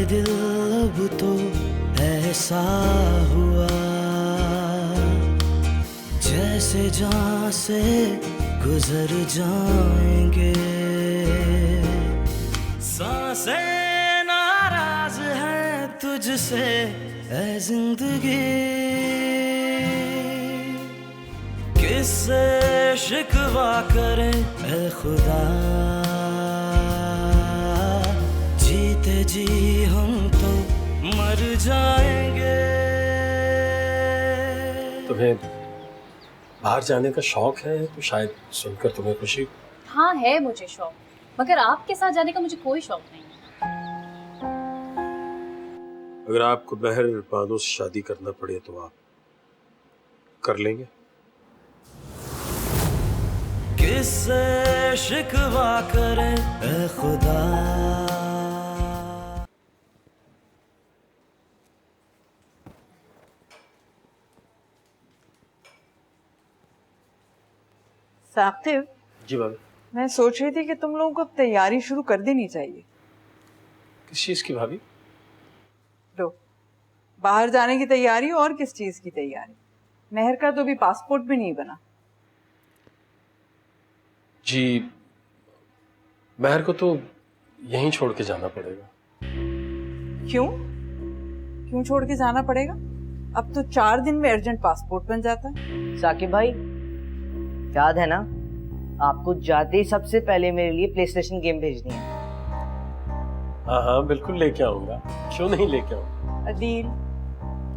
दिल अब तो ऐसा हुआ जैसे जान से गुजर जाएंगे। सांसें नाराज है तुझसे ऐ जिंदगी, किससे शिकवा करें ऐ खुदा, जीते जी हम तो मर जाएंगे। तुम्हें बाहर जाने का शौक है तो शायद सुनकर तुम्हें खुशी। हाँ है मुझे शौक, मगर आपके साथ जाने का मुझे कोई शौक नहीं। अगर आपको बहर बानो से शादी करना पड़े तो आप कर लेंगे? किससे शिकवा करें ऐ खुदा। साकिब, जी भाभी। मैं सोच रही थी कि तुम लोगों को अब तैयारी शुरू कर देनी चाहिए। किस चीज की भाभी? लो, बाहर जाने की तैयारी और किस चीज की तैयारी? मेहर का तो भी पासपोर्ट भी नहीं बना। जी, महर को तो यहीं छोड़ के जाना पड़ेगा। क्यों? क्यों छोड़ के जाना पड़ेगा? अब तो 4 दिन में अर्जेंट पासपोर्ट बन जाता है। साकिब भाई, याद है ना, आपको जाते ही सबसे पहले मेरे लिए प्ले स्टेशन गेम भेजनी है। हाँ हाँ बिल्कुल लेके आऊंगा, क्यों नहीं लेके आऊंगा। अदील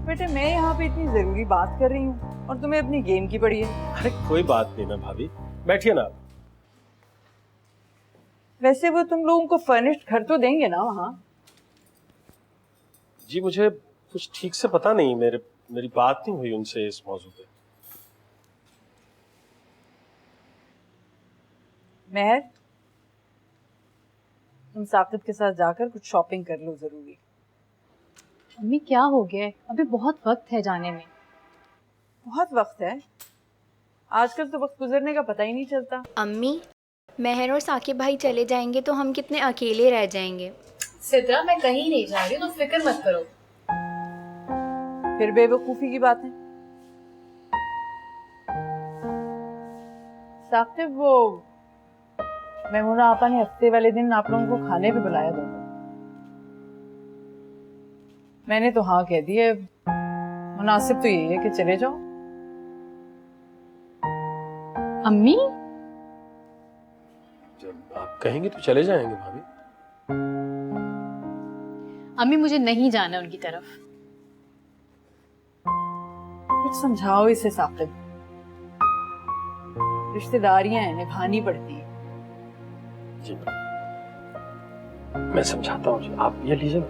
बेटे, मैं यहाँ पे इतनी जरूरी बात कर रही हूँ और तुम्हें अपनी गेम की पड़ी है। अरे कोई बात नहीं ना भाभी, बैठिए ना। वैसे वो तुम लोगों को फर्निश्ड घर तो देंगे ना वहाँ? जी मुझे कुछ ठीक से पता नहीं, मेरी बात नहीं हुई उनसे इस मौजू पे। मेहर, तुम साकिब के साथ जाकर कुछ शॉपिंग कर लो जरूरी। मम्मी क्या हो गया है? अभी बहुत वक्त है जाने में। बहुत वक्त है? आजकल तो वक्त गुजरने का पता ही नहीं चलता। अम्मी, मेहर और साकिब भाई चले जाएंगे तो हम कितने अकेले रह जाएंगे। सिद्रा, मैं कहीं नहीं जा रही हूँ, तो फिक्र मत करो। फिर बेवकूफी की बात है। साकिब, वो मेमुना आपा ने हफ्ते वाले दिन आप लोगों को खाने पे बुलाया था। मैंने तो हाँ कह दी है। मुनासिब तो यही है कि चले जाओ। अम्मी, जब आप कहेंगे तो चले जाएंगे भाभी। अम्मी मुझे नहीं जाना उनकी तरफ। कुछ समझाओ इसे साकिब, रिश्तेदारियां हैं, निभानी पड़ती है। जी मैं समझाता हूँ जी, आप ये लीजिए ना।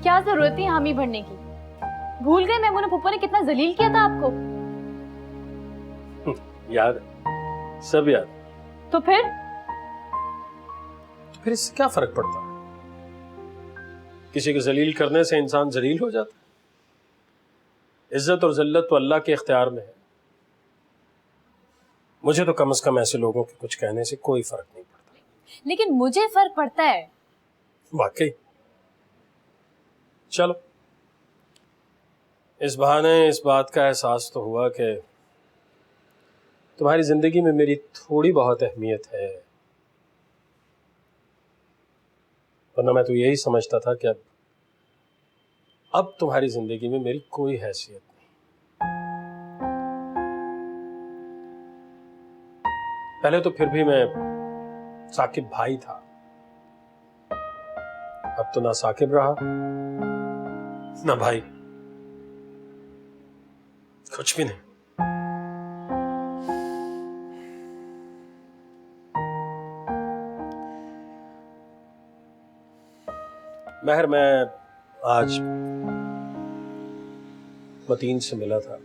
क्या जरूरत थी हामी भरने की? भूल गए मेमुना फूफा ने कितना जलील किया था आपको? याद है, सब याद है। तो फिर इससे क्या फर्क पड़ता है? किसी को जलील करने से इंसान जलील हो जाता है? इज्जत और जिल्लत तो अल्लाह के इख्तियार में है। मुझे तो कम से कम ऐसे लोगों के कुछ कहने से कोई फर्क नहीं पड़ता। लेकिन मुझे फर्क पड़ता है। वाकई। चलो, इस बहाने इस बात का एहसास तो हुआ कि तुम्हारी जिंदगी में मेरी थोड़ी बहुत अहमियत है, वरना मैं तो यही समझता था कि अब तुम्हारी जिंदगी में मेरी कोई हैसियत नहीं। पहले तो फिर भी मैं साकिब भाई था, अब तो ना साकिब रहा ना भाई, कुछ भी नहीं। महर, मैं आज मतीन से मिला था।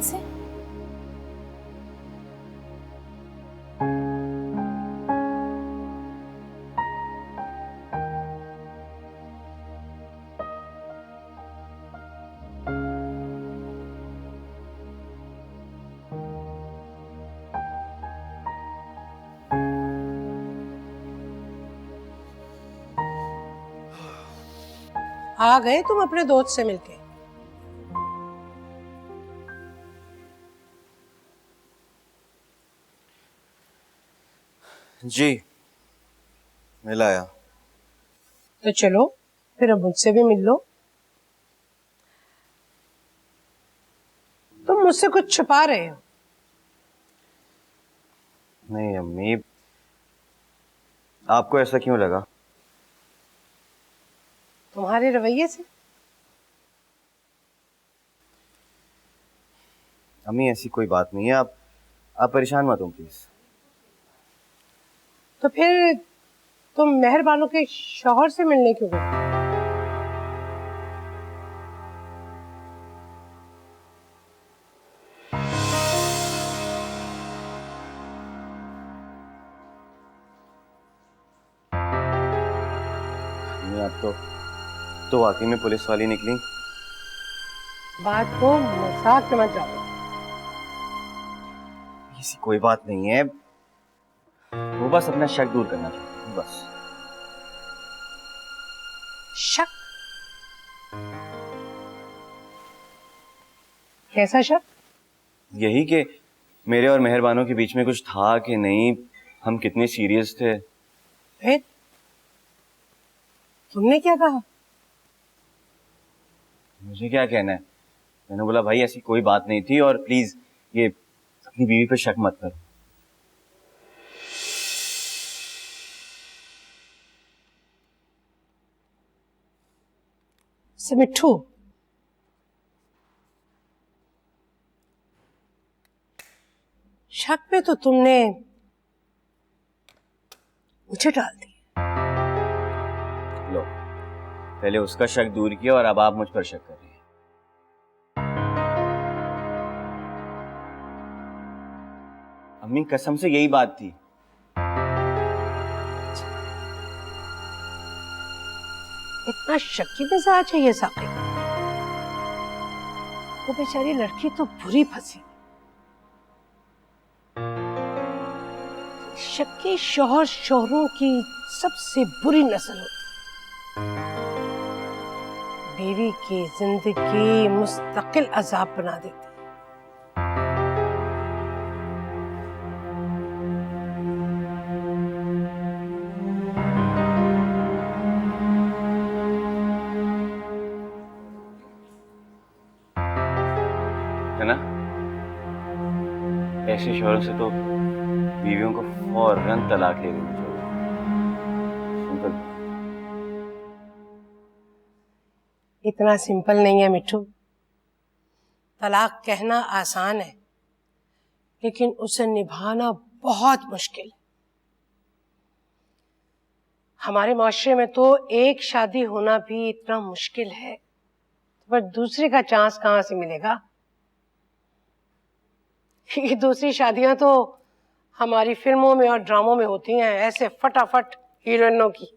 से? आ गए तुम अपने दोस्त से मिलके? जी, मिल आया। तो चलो फिर अब मुझसे भी मिल लो। तुम मुझसे कुछ छुपा रहे हो। नहीं अम्मी, आपको ऐसा क्यों लगा? तुम्हारे रवैये से। अम्मी ऐसी कोई बात नहीं है, आप परेशान मत हो प्लीज। तो फिर तुम मेहरबानों के शौहर से मिलने क्यों गए? अम्मी आप तो वाकई में पुलिस वाली निकली। बात को मजाक में मत जाओ। ऐसी कोई बात नहीं है, वो बस अपना शक दूर करना चाहती हूँ बस। शक? कैसा शक? यही कि मेरे और मेहरबानों के बीच में कुछ था कि नहीं, हम कितने सीरियस थे। फिर तुमने क्या कहा? मुझे क्या कहना है, मैंने बोला भाई ऐसी कोई बात नहीं थी और प्लीज ये अपनी बीवी पे शक मत करो। से मिट्ठू, शक पे तो तुमने मुझे डाल दी। लो, पहले उसका शक दूर किया और अब आप मुझ पर शक कर रही हैं। अम्मी कसम से यही बात थी। इतना शक्की मिजाज चाहिए साकी? वो बेचारी लड़की तो बुरी फंसी। शक्की शौहर शौहरों की सबसे बुरी नस्ल होती। बीवी की जिंदगी मुस्तकिल अजाब बना देती। है ना? ऐसे शौहरों से तो बीवियों को फौरन तलाक ले लेनी चाहिए। सिंपल। इतना सिंपल नहीं है मिट्ठू। तलाक कहना आसान है, लेकिन उसे निभाना बहुत मुश्किल है। हमारे माशरे में तो एक शादी होना भी इतना मुश्किल है, पर दूसरे का चांस कहां से मिलेगा? ये दूसरी शादियां तो हमारी फिल्मों में और ड्रामों में होती हैं, ऐसे फटाफट हीरोइनों की।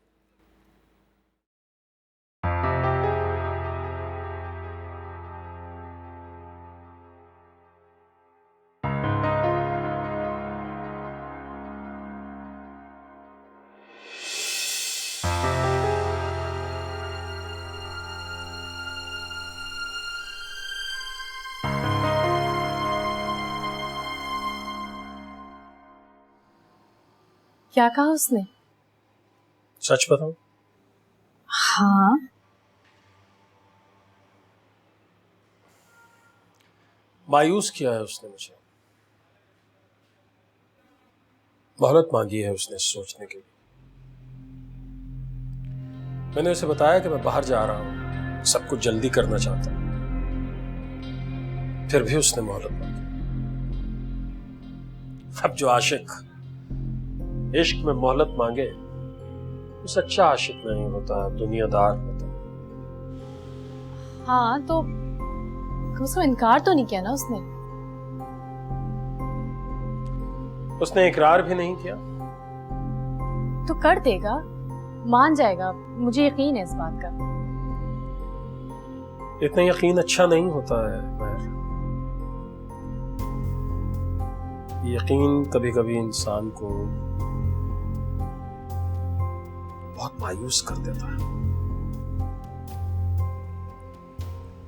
क्या कहा उसने? सच बताऊं? हाँ। मायूस किया है उसने मुझे। मोहलत मांगी है उसने सोचने के लिए। मैंने उसे बताया कि मैं बाहर जा रहा हूं, सब कुछ जल्दी करना चाहता हूं, फिर भी उसने मोहलत मांगी। अब जो आशिक इश्क में मोहलत मांगे वो सच्चा आशिक नहीं होता, दुनियादार होता। हाँ तो उसको इनकार तो नहीं किया ना उसने? उसने इकरार भी नहीं किया। तो कर देगा, मान जाएगा, मुझे यकीन है इस बात का। इतना यकीन अच्छा नहीं होता है महर। यकीन कभी कभी इंसान को बहुत मायूस कर देता है।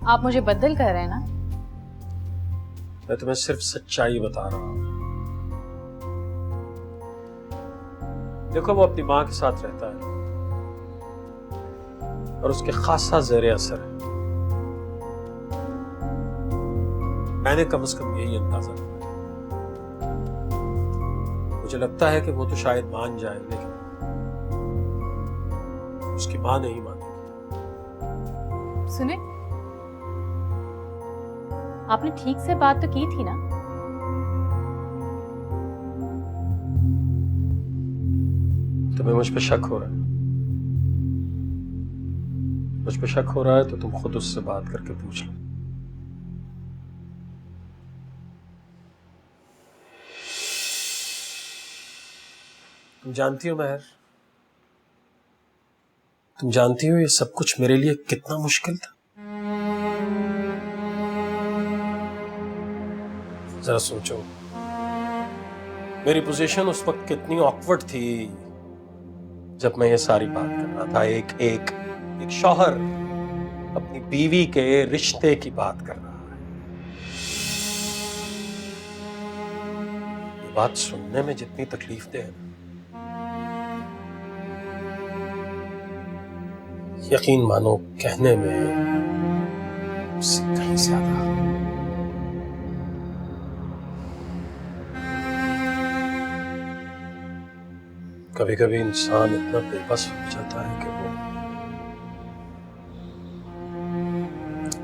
आप मुझे बदल कर रहे हैं ना? मैं तुम्हें सिर्फ सच्चाई बता रहा हूं। देखो, वो अपनी मां के साथ रहता है और उसके खासा ज़ेरे असर है। मैंने कम से कम यही अंदाजा लगाया। मुझे लगता है कि वो तो शायद मान जाए, लेकिन उसकी मां नहीं मानेगी। सुने, आपने ठीक से बात तो की थी ना? तुम्हें मुझ पे शक हो रहा है? मुझ पे शक हो रहा है तो तुम खुद उससे बात करके पूछ लो। तुम जानती हो महर, तुम जानती हो ये सब कुछ मेरे लिए कितना मुश्किल था। जरा सोचो, मेरी पोजीशन उस वक्त कितनी ऑकवर्ड थी जब मैं ये सारी बात कर रहा था। एक शौहर अपनी बीवी के रिश्ते की बात कर रहा है। ये बात सुनने में जितनी तकलीफ दे है, यकीन मानो कहने में उससे कहीं ज्यादा। कभी कभी इंसान इतना बेबस हो जाता है कि वो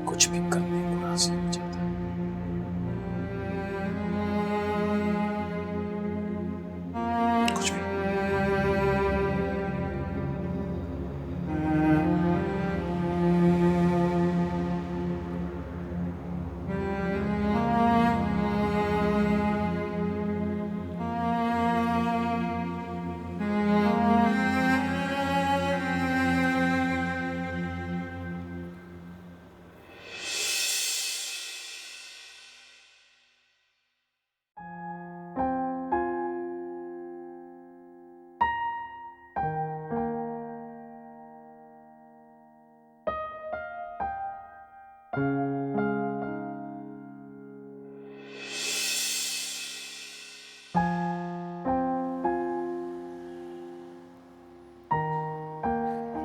कुछ भी करने को राजी हो जाता है। कुछ भी।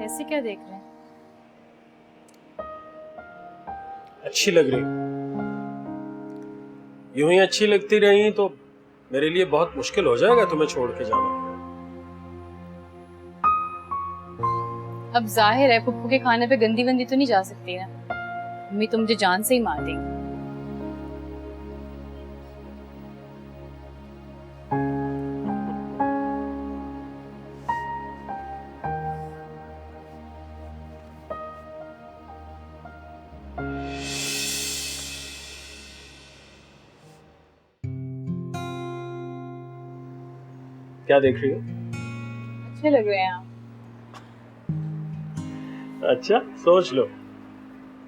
ऐसे क्या देख रहे हैं? अच्छी लग रही। यूं ही अच्छी लगती रही तो मेरे लिए बहुत मुश्किल हो जाएगा तुम्हें छोड़ के जाना। अब जाहिर है पुप्पू के खाने पे गंदी वंदी तो नहीं जा सकती ना। मम्मी तो मुझे जान से ही मार देगी। क्या देख रही हो? अच्छे लग रहे हैं आप। अच्छा, सोच लो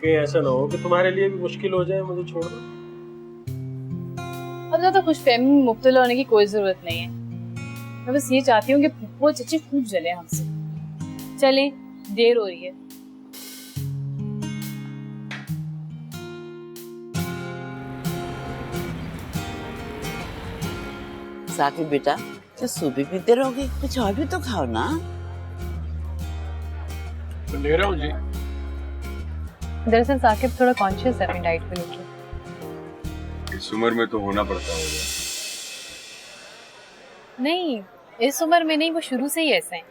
कि ऐसा ना हो कि तुम्हारे लिए भी मुश्किल हो जाए मुझे छोड़ना। अब ज्यादा खुशफहमी में मुब्तला होने की कोई जरूरत नहीं है। मैं बस ये चाहती हूँ कि पुप्पू और चची खूब जले हमसे। चले, देर हो रही है। साकिब बेटा, तो सूप भी पीते रहोगे? कुछ और भी तो खाओ ना। ले रहा हूँ जी। दरअसल साकिब थोड़ा कॉन्शियस है अपनी डाइट को लेकर। इस उम्र में तो होना पड़ता होगा। नहीं, इस उम्र में नहीं, वो शुरू से ही ऐसे हैं।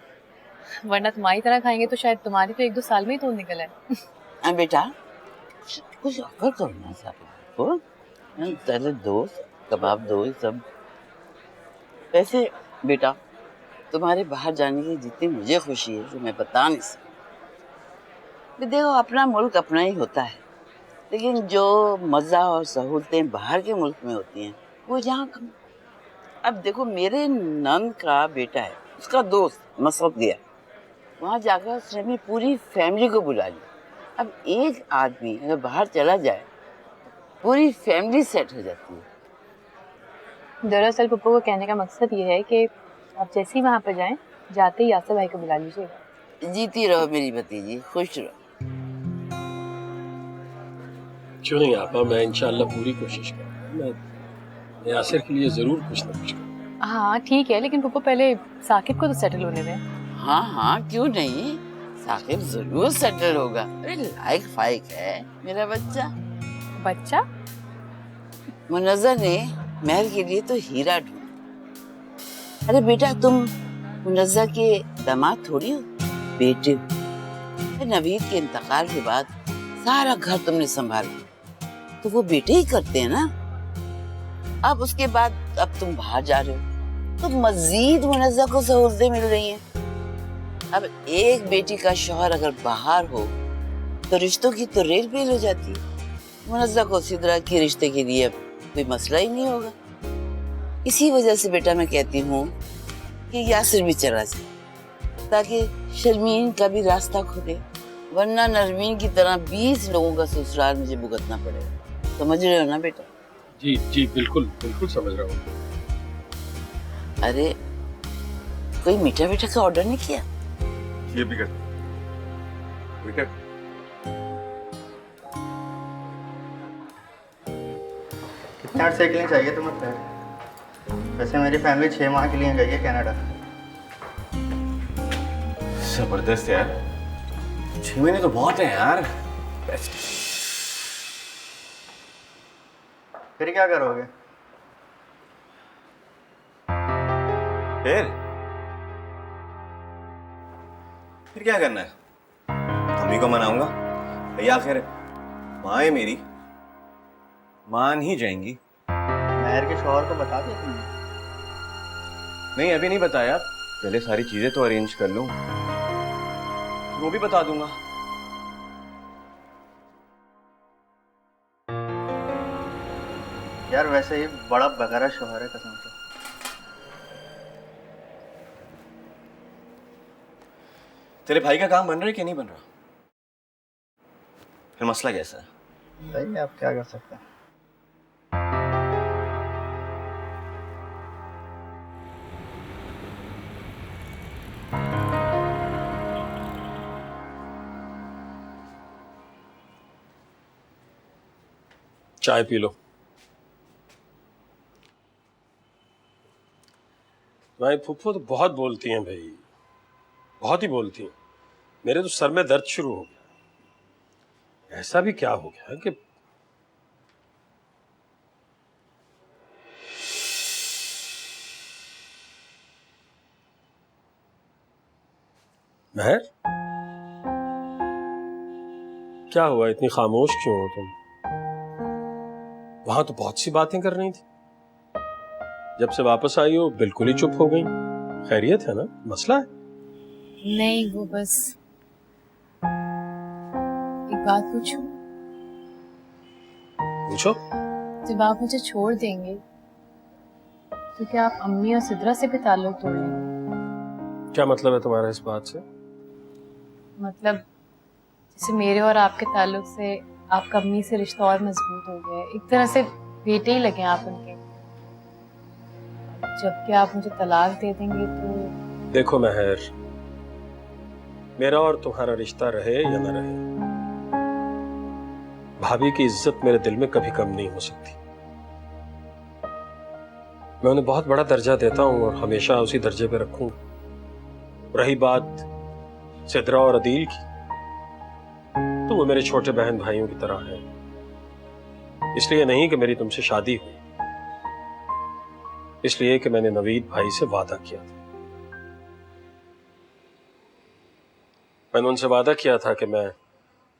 वरना तुम्हारी तरह खाएंगे तो शायद तुम्हारी तो 1-2 साल में ही तो निकल है। बेटा कुछ ऑफर करो ना साकिब को। तेरे दोस्त कबाब दो ये सब। वैसे बेटा, तुम्हारे बाहर जाने की जितनी मुझे खुशी है जो मैं बता नहीं सकती। देखो, अपना मुल्क अपना ही होता है, लेकिन जो मज़ा और सहूलतें बाहर के मुल्क में होती हैं वो यहाँ कम। अब देखो मेरे नंद का बेटा है, उसका दोस्त मसौद गया, वहाँ जाकर उसने अपनी पूरी फैमिली को बुला लिया। अब एक आदमी अगर बाहर चला जाए पूरी फैमिली सेट हो जाती है। दरअसल पप्पू को कहने का मकसद ये है कि आप जैसे ही वहाँ पर जाएं, जाते ही यासर भाई को बुला लीजिएगा। जीती रहो मेरी भतीजी, खुश रहो। क्यों नहीं आपा, मैं इंशाल्लाह पूरी कोशिश करूँगा। मैं यासिर के लिए जरूर कुछ ना कुछ करूँगा। हाँ ठीक है, लेकिन पप्पू पहले साकिब को तो सेटल होने दें। हाँ हाँ क्यों नहीं, साकिब जरूर सेटल होगा। अरे लायक फाइक है मेरा बच्चा। बच्चा? मुनज़्ज़र ने महल के लिए तो हीरा ढूंढा। अरे बेटा तुम मुनज़्ज़र के दामाद थोड़ी हो, बेटे हो। नवीद के इंतकाल के बाद सारा घर तुमने संभाला, तो वो बेटे ही करते हैं ना। अब उसके बाद अब तुम बाहर जा रहे हो तो मजीद मुनज़्ज़र को सहूलतें मिल रही हैं। अब एक बेटी का शौहर अगर बाहर हो तो रिश्तों की तो रेल पेल हो जाती है। मुनज़्ज़र को सिदरा के रिश्ते के लिए अब कोई मसला ही नहीं होगा। इसी वजह से बेटा मैं कहती हूँ कि यासिर भी चला जाए, ताकि शर्मीन का भी रास्ता खुले, वरना नरमीन की तरह 20 लोगों का ससुराल मुझे भुगतना पड़ेगा। समझ रहे हो ना बेटा? जी जी बिल्कुल बिल्कुल समझ रहा हूँ। अरे कोई मीठा मीठा का ऑर्डर नहीं किया? ये भी कर बेटा। कितने अर्से के लिए चाहिए तुम्हें फ्लैट? वैसे मेरी फैमिली 6 माह के लिए गई है कनाडा। जबरदस्त यार, 6 महीने तो बहुत है यार। फिर क्या करोगे? फिर क्या करना है? अम्मी को मनाऊंगा, भैया आखिर माँ है मेरी, मान ही जाएंगी। महर के शौहर को बता दिया तुमने? नहीं अभी नहीं बताया, पहले सारी चीजें तो अरेंज कर लूं, वो भी बता दूंगा। यार वैसे ही बड़ा बगैरा शौहर है कसम से। तेरे भाई का काम बन रहा है कि नहीं बन रहा? फिर मसला कैसा है? सही है, आप क्या कर सकते हैं। चाय पी लो। भाई फूफो तो बहुत बोलती हैं भाई, बहुत ही बोलती हैं। मेरे तो सर में दर्द शुरू हो गया। ऐसा भी क्या हो गया कि महर, क्या हुआ, इतनी खामोश क्यों हो तुम? वहां तो बहुत सी बातें कर रही थी, जब से वापस आई हो बिल्कुल ही चुप हो गई। खैरियत है ना? मसला है? नहीं, वो बस एक बात पूछूं? पूछो। जब आप मुझे छोड़ देंगे तो क्या आप अम्मी और सिद्रा से भी ताल्लुक तोड़ लेंगे? क्या मतलब है तुम्हारा इस बात से? मतलब जैसे मेरे और आपके ताल्लुक से आपका अम्मी से रिश्ता और मजबूत हो गया है, एक तरह से बेटे ही लगे आप उनके। जबकि आप मुझे तलाक दे देंगे तो। देखो महर, मेरा और तुम्हारा रिश्ता रहे या न रहे, भाभी की इज्जत मेरे दिल में कभी कम नहीं हो सकती। मैं उन्हें बहुत बड़ा दर्जा देता हूं और हमेशा उसी दर्जे पे रखूंगा। रही बात सिद्रा और अदील की, तो वो मेरे छोटे बहन भाइयों की तरह हैं। इसलिए नहीं कि मेरी तुमसे शादी हुई, इसलिए कि मैंने नवीद भाई से वादा किया था। मैंने उनसे वादा किया था कि मैं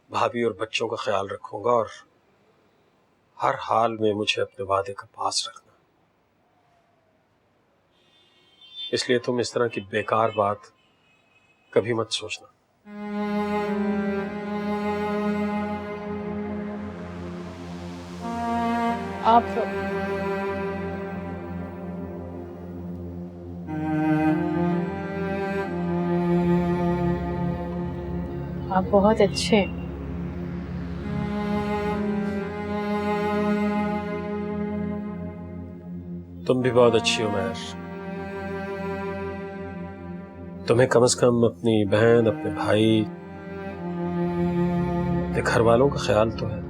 भाभी और बच्चों का ख्याल रखूंगा और हर हाल में मुझे अपने वादे का पास रखना। इसलिए तुम इस तरह की बेकार बात कभी मत सोचना। आप बहुत अच्छे। तुम भी बहुत अच्छी हो महर। तुम्हें कम से कम अपनी बहन, अपने भाई, अपने घर वालों का ख्याल तो है।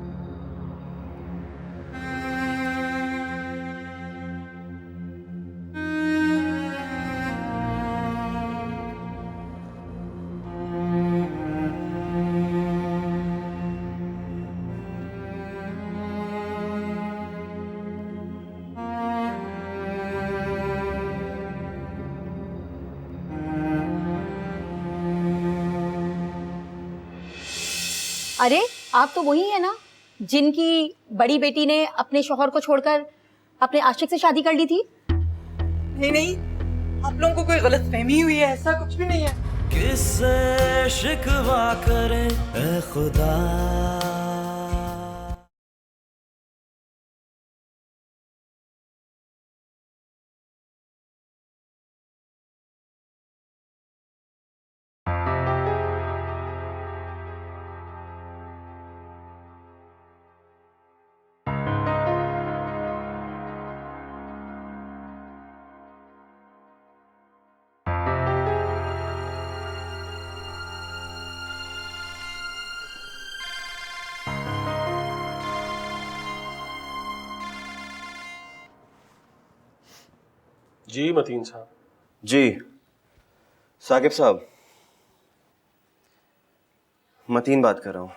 अरे आप तो वही है ना जिनकी बड़ी बेटी ने अपने शौहर को छोड़कर अपने आशिक से शादी कर ली थी? नहीं नहीं, आप लोगों को कोई गलतफहमी हुई है, ऐसा कुछ भी नहीं है। किससे शिकवा करे ए खुदा। जी मतीन साहब। जी साकिब साहब, मतीन बात कर रहा हूँ।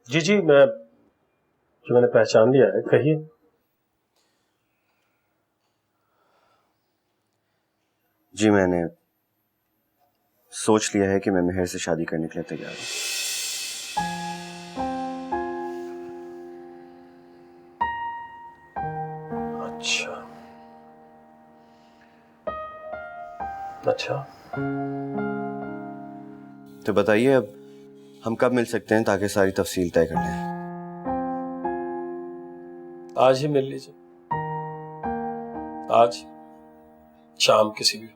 जी जी, मैंने पहचान लिया है, कहिए। जी मैंने सोच लिया है कि मैं मेहर से शादी करने के लिए तैयार हूँ। अच्छा अच्छा, तो बताइए अब हम कब मिल सकते हैं ताकि सारी तफसील तय कर लें। आज ही मिल लीजिए, आज शाम किसी भी।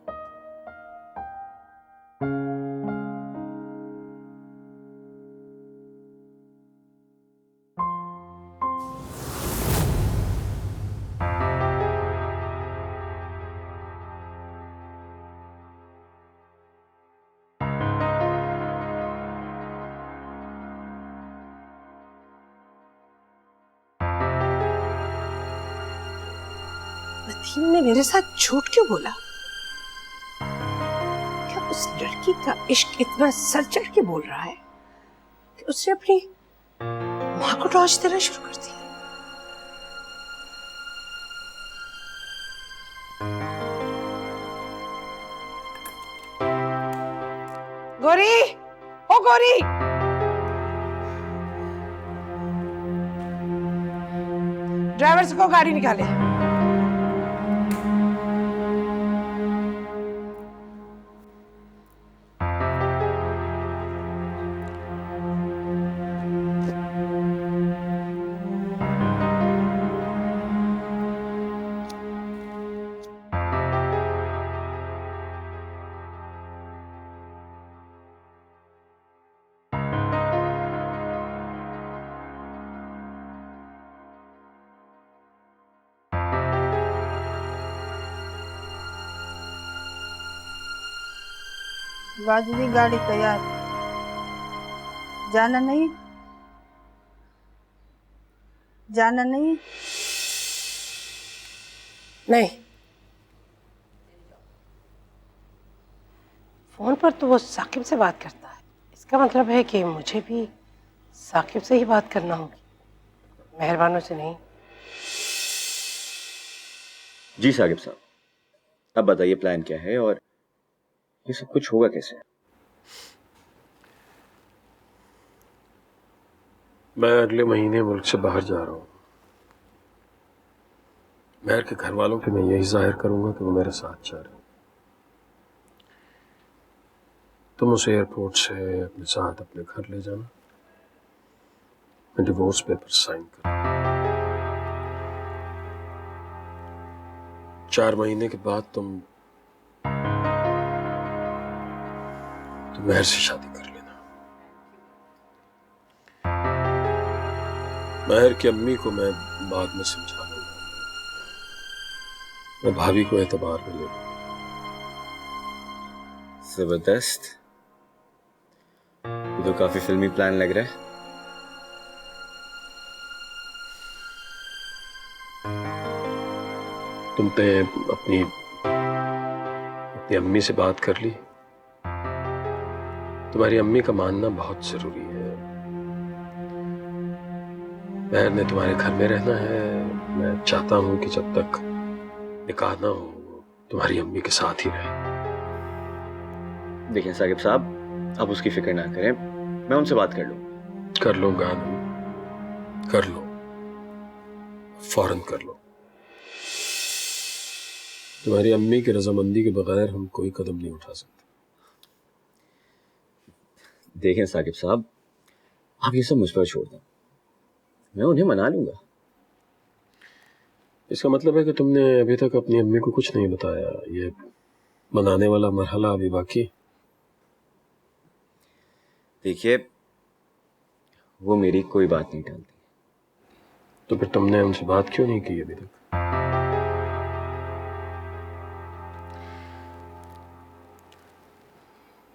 मतीन ने मेरे साथ झूठ क्यों बोला? क्या उस लड़की का इश्क इतना सर चढ़ के बोल रहा है कि उसने अपनी माँ को टॉर्च देना शुरू कर दिया? गौरी, ओ गौरी, ड्राइवर से को गाड़ी निकाले। बाजू गाड़ी तैयार, जाना नहीं? जाना नहीं? नहीं, फोन पर तो वो साकिब से बात करता है। इसका मतलब है कि मुझे भी साकिब से ही बात करना होगी, मेहरबानों से नहीं। जी साकिब साहब, अब बताइए प्लान क्या है और ये सब कुछ होगा कैसे? मैं अगले महीने मुल्क से बाहर जा रहा हूँ। महर के घर वालों के मैं यही जाहिर करूंगा कि वो मेरे साथ जा रहे हैं। तुम उसे एयरपोर्ट से अपने साथ अपने घर ले जाना। मैं डिवोर्स पेपर साइन कर 4 महीने के बाद तुम महर से शादी कर लेना। महर की अम्मी को मैं बाद में समझा लूंगा। मैं भाभी को एतबार में ले लूंगा। जबरदस्त, ये तो काफी फिल्मी प्लान लग रहा है। तुमने अपनी अम्मी से बात कर ली? तुम्हारी अम्मी का मानना बहुत जरूरी है। महर ने तुम्हारे घर में रहना है। मैं चाहता हूं कि जब तक निकाह ना हो तुम्हारी अम्मी के साथ ही रहे। देखिए साकिब साहब, आप उसकी फिक्र ना करें, मैं उनसे बात कर लूँ। कर लो गानू, कर लो, फौरन कर लो। तुम्हारी अम्मी की रजामंदी के बगैर हम कोई कदम नहीं उठा सकते। देखें साकिब साहब, आप ये सब मुझ पर छोड़ दें, मैं उन्हें मना लूंगा। इसका मतलब है कि तुमने अभी तक अपनी अम्मी को कुछ नहीं बताया। ये मनाने वाला मरहला अभी बाकी। देखिए, वो मेरी कोई बात नहीं टालती। तो फिर तुमने उनसे बात क्यों नहीं की अभी तक?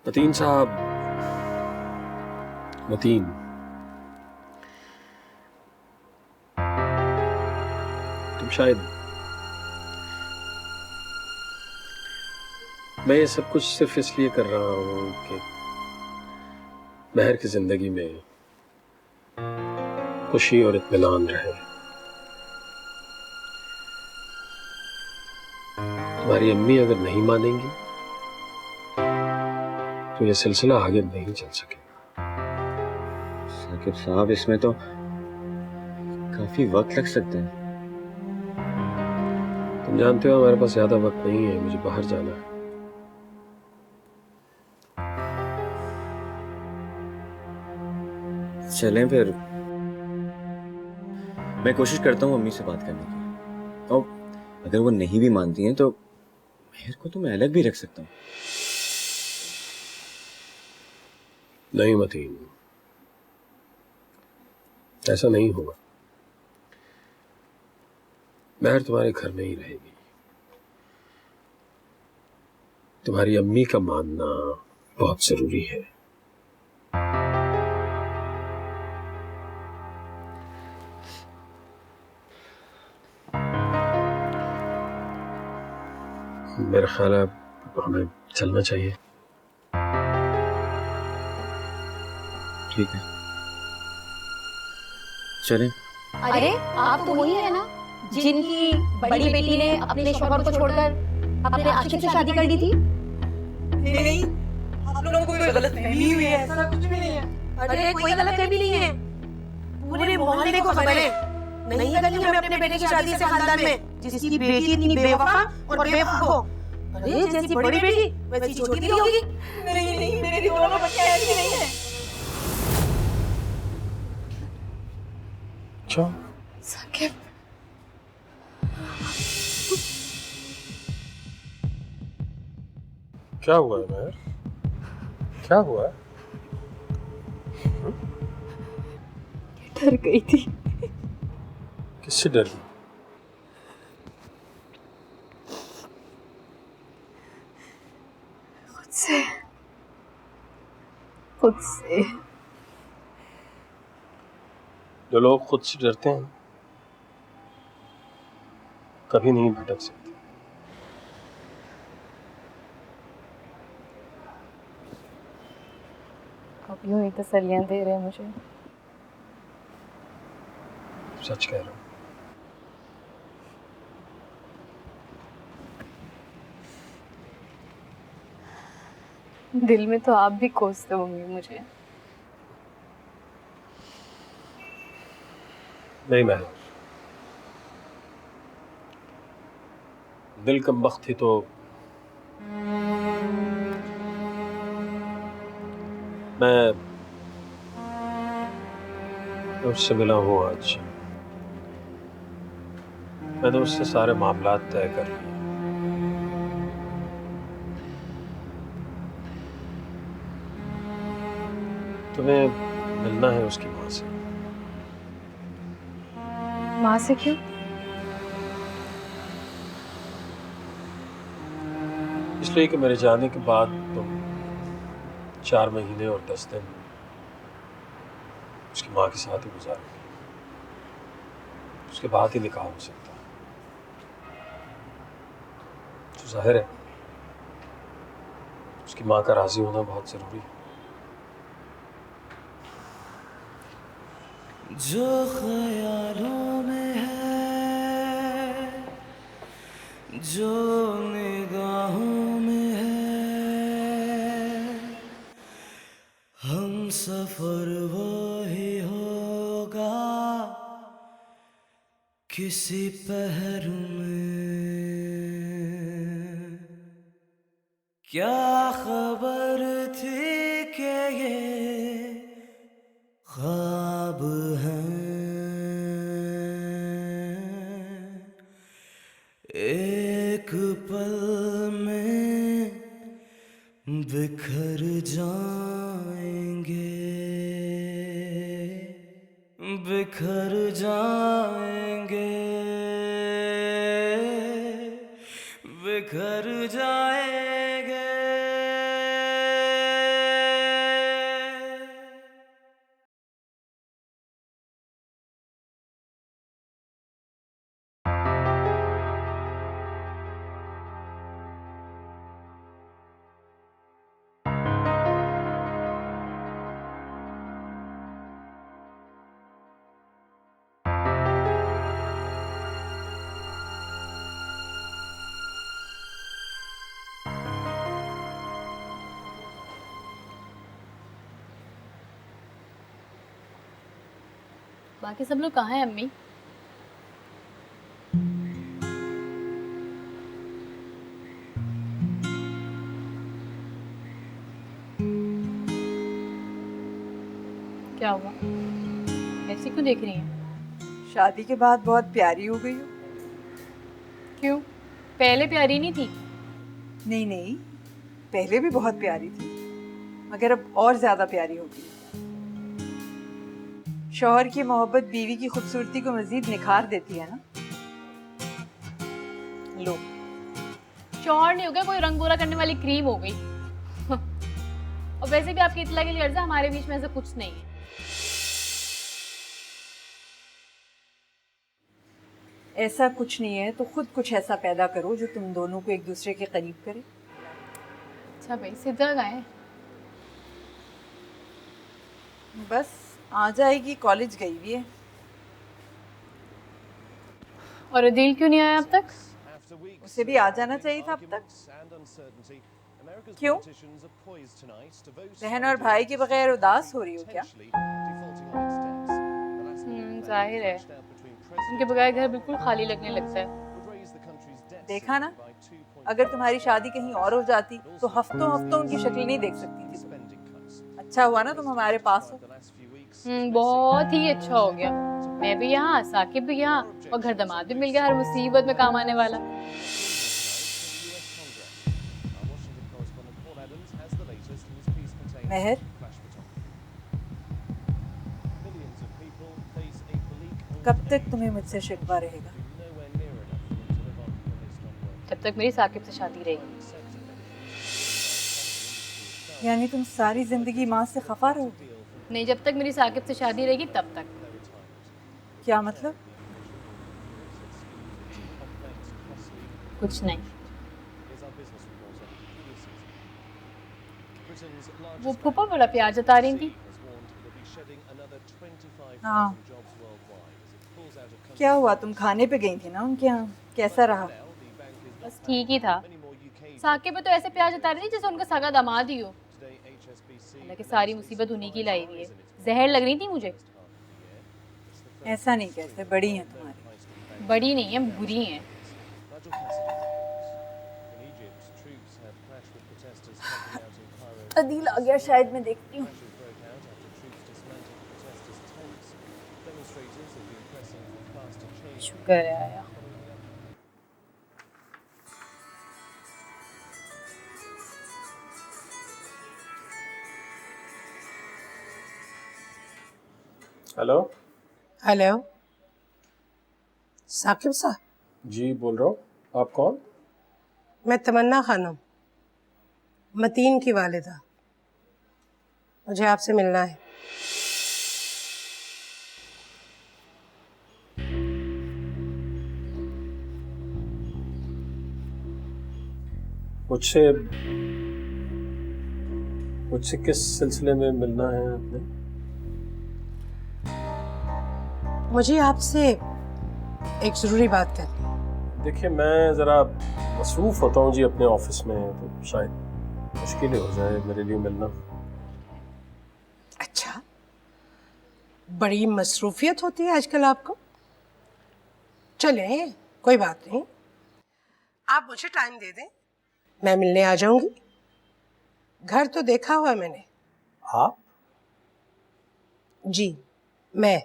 मतीन साहब, मतीन, तुम शायद, मैं ये सब कुछ सिर्फ इसलिए कर रहा हूं कि महर की जिंदगी में खुशी और इत्मीनान रहे। तुम्हारी अम्मी अगर नहीं मानेंगी तो ये सिलसिला आगे नहीं चल सकेगा। साकिब साहब, इसमें तो काफी वक्त लग सकता है। तुम जानते हो हमारे पास ज्यादा वक्त नहीं है, मुझे बाहर जाना है। चलें फिर, मैं कोशिश करता हूँ अम्मी से बात करने की, और अगर वो नहीं भी मानती हैं तो महर को तो मैं अलग भी रख सकता हूँ। नहीं मतीन, ऐसा नहीं होगा। महर तुम्हारे घर में ही रहेगी। तुम्हारी अम्मी का मानना बहुत जरूरी है। मेरा ख्याल है हमें चलना चाहिए। ठीक है, चलें। अरे आप तो वही है ना जिनकी बड़ी बेटी ने अपने शौहर को छोड़कर अपने आशिक से शादी कर ली थी? नहीं, आप लोगों को कोई गलतफहमी हुई है, ऐसा कुछ भी नहीं है। अरे कोई गलतफहमी नहीं है, पूरे मोहल्ले को खबर है। नहीं करनी हमें अपने बेटे की शादी से खानदान में जिसकी बेटी इतनी बेवफा और बेवकूफ हो। अरे जैसी बड़ी बेटी वैसी छोटी भी होगी। नहीं नहीं, मेरे दोनों बच्चे ऐसे नहीं है। अच्छा साकिब, क्या हुआ है महर? क्या हुआ है? डर गई थी। किससे डर गई? खुद से। जो लोग खुद से डरते हैं कभी नहीं भटक सकते। अब यूं ही तसल्लियां दे रहे हैं मुझे। सच कह रहा हूँ। दिल में तो आप भी कोसते होंगे मुझे। नहीं महर, दिल कमबख्त थी तो मैं उससे मिला हूँ आज। मैंने उससे सारे मामलात तय कर लिए। तुम्हें मिलना है उसकी माँ से। माँ से क्यों? इसलिए कि मेरे जाने के बाद तुम 4 महीने और 10 दिन उसकी माँ के साथ ही गुजारोगे। उसके बाद ही निकाह हो सकता है। तो जाहिर है उसकी माँ का राजी होना बहुत जरूरी है। जो ख्यालों में है, जो निगाहों में है, हम सफर वो ही होगा किसी पहर में। क्या खबर थी कि ये ख्वाब हैं, एक पल में बिखर जाएंगे, बिखर जाएंगे, बिखर जाएंगे। बाकी सब लोग कहाँ हैं अम्मी? क्या हुआ? ऐसी क्यों देख रही हैं? शादी के बाद बहुत प्यारी हो गई हो। क्यों? पहले प्यारी नहीं थी? नहीं नहीं, पहले भी बहुत प्यारी थी, मगर अब और ज्यादा प्यारी हो गई। शौहर की मोहब्बत बीवी की खूबसूरती को मजीद निखार देती है ना। लो, शौहर नहीं हो गया, कोई रंग गोरा करने वाली क्रीम हो गई। और वैसे भी आपकी इत्तला के लिए अर्ज़ा, हमारे बीच में ऐसा कुछ नहीं है। ऐसा कुछ नहीं है तो खुद कुछ ऐसा पैदा करो जो तुम दोनों को एक दूसरे के करीब करे। अच्छा भाई, सिद्धा गए? बस आ जाएगी, कॉलेज गई हुई है। और अदील क्यों नहीं आया अब तक? उसे भी आ जाना चाहिए था अब तक। क्यों? बहन और भाई के बगैर उदास हो रही हो क्या? जाहिर है, उनके बगैर घर बिल्कुल खाली लगने लगता है। देखा ना, अगर तुम्हारी शादी कहीं और हो जाती तो हफ्तों हफ्तों उनकी शक्ल नहीं देख सकती थी तुम। अच्छा हुआ ना तुम हमारे पास हो। बहुत ही अच्छा हो गया। मैं भी यहाँ, साकिब भी यहाँ, और घर दामाद भी मिल गया हर मुसीबत में काम आने वाला। महर, कब तक तुम्हें मुझसे शिकवा रहेगा? जब तक मेरी साकिब से शादी रहेगी। यानी तुम सारी जिंदगी माँ से खफा रहोगी? नहीं, जब तक मेरी साकिब से शादी रहेगी तब तक। क्या मतलब? कुछ नहीं। वो फूफा बड़ा प्यार जता रही थी। हाँ, क्या हुआ? तुम खाने पे गई थी ना उनके यहाँ, कैसा रहा? बस ठीक ही था। साकिब पे तो ऐसे प्यार जता रही थी जैसे उनका सगा दामाद ही हो। हालांकि सारी मुसीबत उन्हीं की लाई हुई है। जहर लग रही थी मुझे। ऐसा नहीं कहते, बड़ी हैं तुम्हारी। बड़ी नहीं है, बुरी हैं। अदील आ गया शायद, मैं देखती हूँ। शुक्र है आया। हेलो हेलो, साकिब साहब, जी बोल रहा हूँ। आप कौन? मैं तमन्ना खानम, मतीन की वालिदा। मुझे आपसे मिलना है। मुझसे किस सिलसिले में मिलना है आपने? मुझे आपसे एक जरूरी बात करनी है। देखिए, मैं जरा मसरूफ होता हूँ जी अपने ऑफिस में, तो शायद मुश्किल हो जाए मेरे लिए मिलना। अच्छा, बड़ी मसरूफियत होती है आजकल आपको। चलें, कोई बात नहीं, आप मुझे टाइम दे दें, मैं मिलने आ जाऊंगी। घर तो देखा हुआ मैंने। आप? जी, मैं।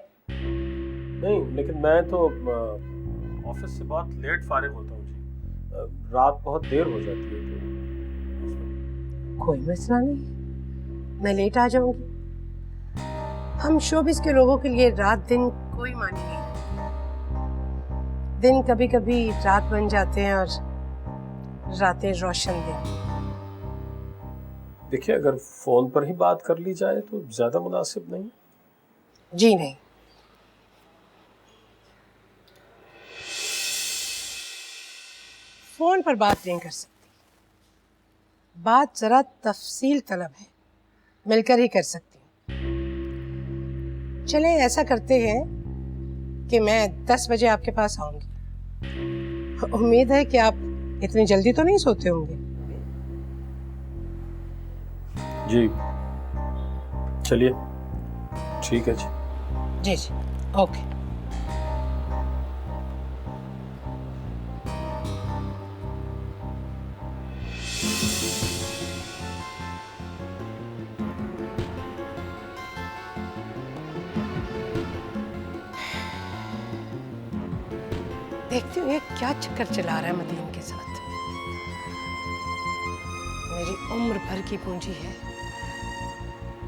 नहीं, लेकिन मैं तो ऑफिस से बहुत लेट फारिग होता हूँ जी। रात बहुत देर हो जाती है तो। कोई मसला नहीं, मैं लेट आ जाऊंगी। हम शोबिस के लोगों के लिए रात दिन कोई मानी नहीं। दिन कभी कभी रात बन जाते हैं और रातें रोशन दिन। देखिए, अगर फोन पर ही बात कर ली जाए तो ज्यादा मुनासिब नहीं? जी नहीं। फोन पर बात नहीं कर सकती, बात जरा तफसील तलब है, मिलकर ही कर सकती हूँ। चले ऐसा करते हैं कि मैं 10 बजे आपके पास आऊंगी। उम्मीद है कि आप इतनी जल्दी तो नहीं सोते होंगे। जी चलिए, ठीक है जी। जी जी, ओके। देखती हूँ ये क्या चक्कर चला रहा है मदीन के साथ। मेरी उम्र भर की पूंजी है,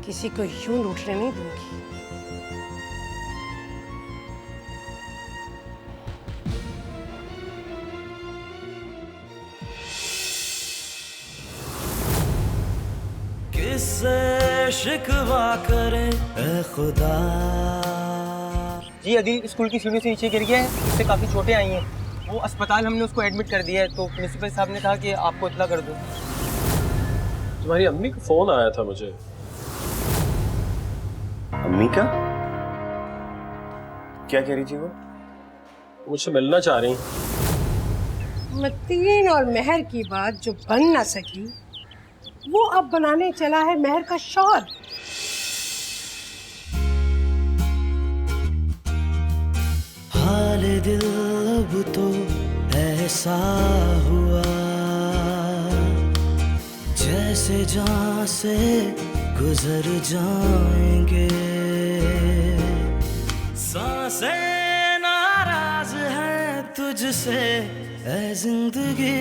किसी को यूं लूटने नहीं दूंगी। किससे शिकवा करे ए खुदा। जी अदी स्कूल की सीढ़ी से नीचे गिर गया है, उससे काफ़ी चोटें आई हैं। वो अस्पताल हमने उसको एडमिट कर दिया है, तो प्रिंसिपल साहब ने कहा कि आपको इत्तला कर दो। तुम्हारी अम्मी का फोन आया था मुझे। अम्मी का? क्या कह रही थी वो? मुझसे मिलना चाह रही। मतीन और महर की बात जो बन ना सकी, वो अब बनाने चला है महर का शौहर। हाल दिल अब तो ऐसा हुआ जैसे जान से गुजर जाएंगे। सांसें नाराज हैं तुझसे ऐ जिंदगी,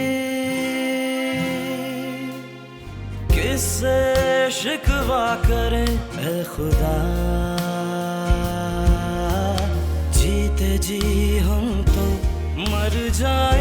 किससे शिकवा करें ऐ खुदा। जीते जी हम तो मर जाए